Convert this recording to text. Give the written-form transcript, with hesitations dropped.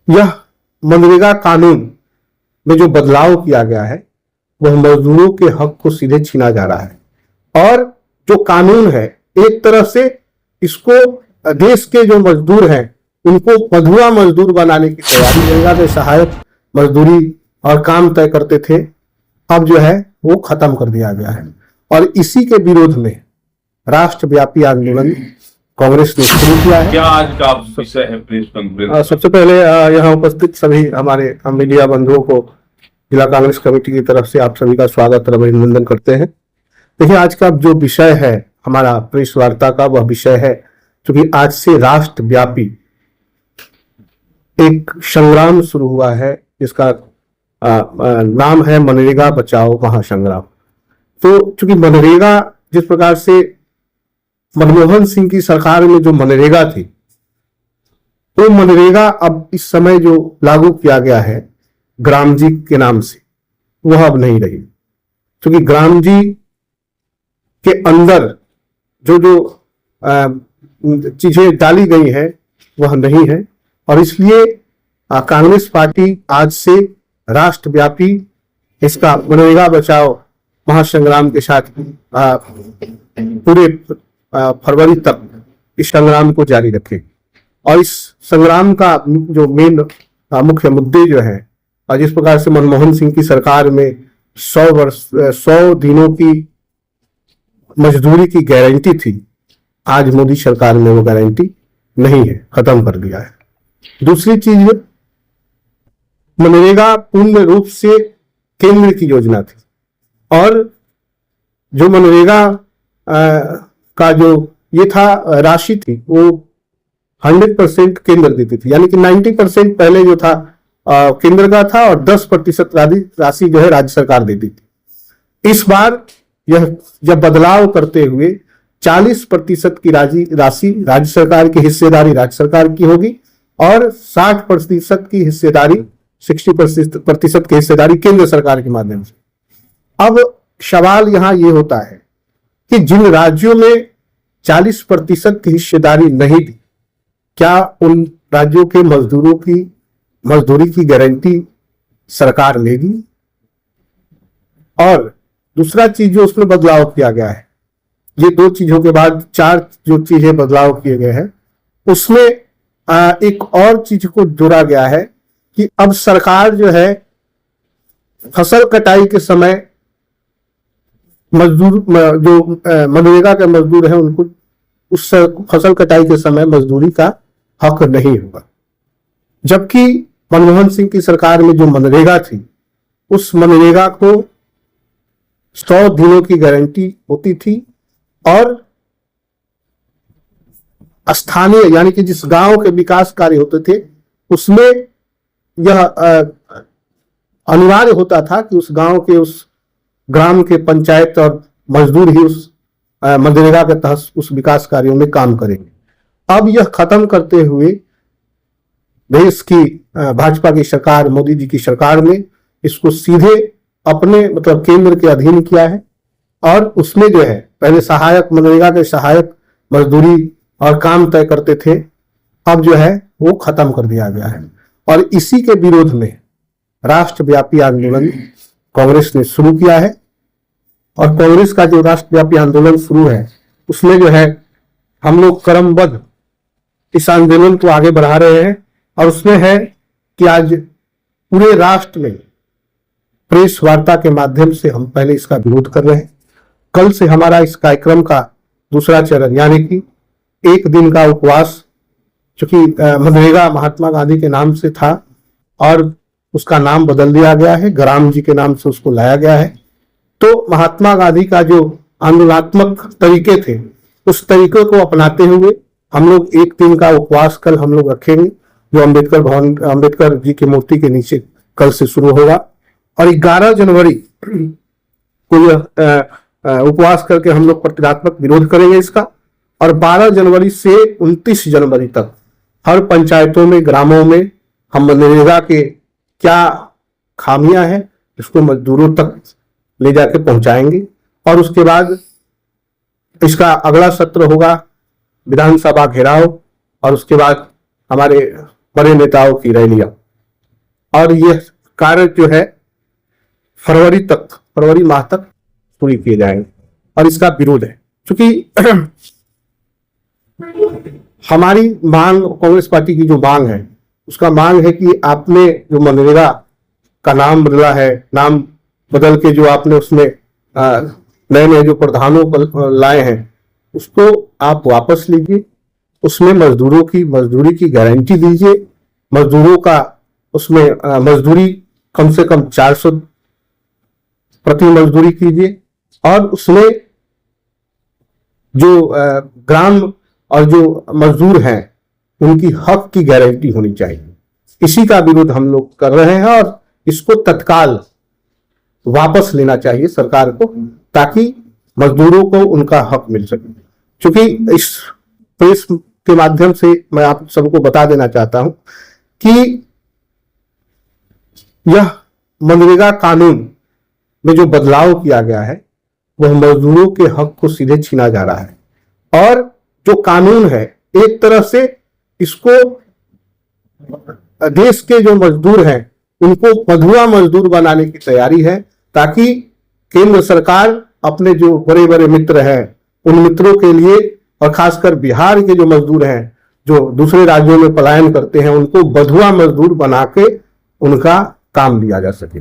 यह मनरेगा कानून में जो बदलाव किया गया है वह मजदूरों के हक को सीधे छीना जा रहा है। और जो कानून है एक तरह से इसको देश के जो मजदूर हैं उनको मधुआ मजदूर बनाने की तैयारी। मनरेगा में सहायक मजदूरी और काम तय करते थे, अब जो है वो खत्म कर दिया गया है। और इसी के विरोध में राष्ट्रव्यापी आंदोलन कांग्रेस ने शुरू किया है। क्या आज का विषय है प्रेस कॉन्फ्रेंस? सबसे पहले यहाँ उपस्थित सभी हमारे मीडिया बंधुओं को जिला कांग्रेस कमेटी की तरफ से आप सभी का स्वागत और अभिनंदन करते हैं। देखिए, आज का जो विषय है हमारा प्रेस वार्ता का, वह विषय है क्योंकि आज से राष्ट्रव्यापी एक संग्राम शुरू हुआ है जिसका नाम है मनरेगा बचाओ महासंग्राम। तो चूंकि मनरेगा जिस प्रकार से मनमोहन सिंह की सरकार में जो मनरेगा थी, वो मनरेगा अब इस समय जो लागू किया गया है ग्राम जी के नाम से, वह अब नहीं रही। क्योंकि ग्राम जी के अंदर जो जो चीजें डाली गई हैं वह नहीं है। और इसलिए कांग्रेस पार्टी आज से राष्ट्रव्यापी इसका मनरेगा बचाओ महासंग्राम के साथ पूरे फरवरी तक इस संग्राम को जारी रखे। और इस संग्राम का जो मेन मुख्य मुद्दे जो है, जिस प्रकार से मनमोहन सिंह की सरकार में 100 दिनों की मजदूरी की गारंटी थी, आज मोदी सरकार में वो गारंटी नहीं है, खत्म कर दिया है। दूसरी चीज, मनरेगा पूर्ण रूप से केंद्र की योजना थी और जो मनरेगा का जो ये था राशि थी वो 100% केंद्र देती थी, यानी कि 90% पहले जो था केंद्र का था और 10% राशि जो है राज्य सरकार देती थी। इस बार यह जब बदलाव करते हुए 40% की राशि राज्य सरकार की हिस्सेदारी राज्य सरकार की होगी और 60% की हिस्सेदारी 60% की हिस्सेदारी केंद्र सरकार के माध्यम से। अब सवाल यहां ये होता है कि जिन राज्यों में 40% की हिस्सेदारी नहीं दी, क्या उन राज्यों के मजदूरों की मजदूरी की गारंटी सरकार लेगी? और दूसरा चीज जो उसमें बदलाव किया गया है, ये दो चीजों के बाद 4 जो चीजें बदलाव किए गए हैं, उसमें एक और चीज को जोड़ा गया है कि अब सरकार जो है फसल कटाई के समय मजदूर जो मनरेगा के मजदूर हैं उनको उस फसल कटाई के समय मजदूरी का हक नहीं होगा। जबकि मनमोहन सिंह की सरकार में जो मनरेगा थी, उस मनरेगा को 100 दिनों की गारंटी होती थी और स्थानीय यानी कि जिस गांव के विकास कार्य होते थे उसमें यह अनिवार्य होता था कि उस गांव के उस ग्राम के पंचायत और मजदूर ही उस मनरेगा के तहत उस विकास कार्यों में काम करेंगे। अब यह खत्म करते हुए देश की भाजपा की सरकार, मोदी जी की सरकार ने इसको सीधे अपने मतलब केंद्र के अधीन किया है। और उसमें जो है पहले सहायक मनरेगा के सहायक मजदूरी और काम तय करते थे, अब जो है वो खत्म कर दिया गया है। और इसी के विरोध में राष्ट्रव्यापी आंदोलन कांग्रेस ने शुरू किया है। और कांग्रेस का जो राष्ट्रव्यापी आंदोलन शुरू है उसमें जो है हम लोग क्रमबद्ध इस आंदोलन को आगे बढ़ा रहे हैं। और उसमें है कि आज पूरे राष्ट्र में प्रेस वार्ता के माध्यम से हम पहले इसका विरोध कर रहे हैं। कल से हमारा इस कार्यक्रम का दूसरा चरण यानी कि 1 दिन का उपवास, चूंकि मनरेगा महात्मा गांधी के नाम से था और उसका नाम बदल दिया गया है, ग्राम जी के नाम से उसको लाया गया है। तो महात्मा गांधी का जो आंदोलनात्मक तरीके थे उस तरीके को अपनाते हुए हम लोग 1 दिन का उपवास कल हम लोग रखेंगे, जो अंबेडकर जी की मूर्ति के नीचे कल से शुरू होगा। और 11 जनवरी को यह उपवास करके हम लोग प्रतिकात्मक विरोध करेंगे इसका। और 12 जनवरी से 29 जनवरी तक हर पंचायतों में, ग्रामों में हम मनरेगा के क्या खामियां हैं इसको मजदूरों तक ले जाके पहुंचाएंगे। और उसके बाद इसका अगला सत्र होगा विधानसभा घेराव और उसके बाद हमारे बड़े नेताओं की रैलियां, और यह कार्य जो है फरवरी माह तक पूरी किए जाएंगे और इसका विरोध है। क्योंकि हमारी मांग, कांग्रेस पार्टी की जो मांग है, उसका मांग है कि आपने जो मनरेगा का नाम बदला है, नाम बदल के जो आपने उसमें नए नए जो प्रधानों को लाए हैं, उसको आप वापस लीजिए। उसमें मजदूरों की मजदूरी की गारंटी दीजिए। मजदूरों का उसमें मजदूरी कम से कम 400 प्रति मजदूरी कीजिए, और उसमें जो ग्राम और जो मजदूर हैं उनकी हक की गारंटी होनी चाहिए। इसी का विरोध हम लोग कर रहे हैं और इसको तत्काल वापस लेना चाहिए सरकार को, ताकि मजदूरों को उनका हक मिल सके। क्योंकि इस प्रेस के माध्यम से मैं आप सबको बता देना चाहता हूं कि यह मनरेगा कानून में जो बदलाव किया गया है वह मजदूरों के हक को सीधे छीना जा रहा है। और जो कानून है, एक तरह से इसको देश के जो मजदूर हैं उनको बंधुआ मजदूर बनाने की तैयारी है, ताकि केंद्र सरकार अपने जो बड़े बड़े मित्र हैं उन मित्रों के लिए, और खासकर बिहार के जो मजदूर हैं जो दूसरे राज्यों में पलायन करते हैं, उनको बंधुआ मजदूर बना के उनका काम लिया जा सके।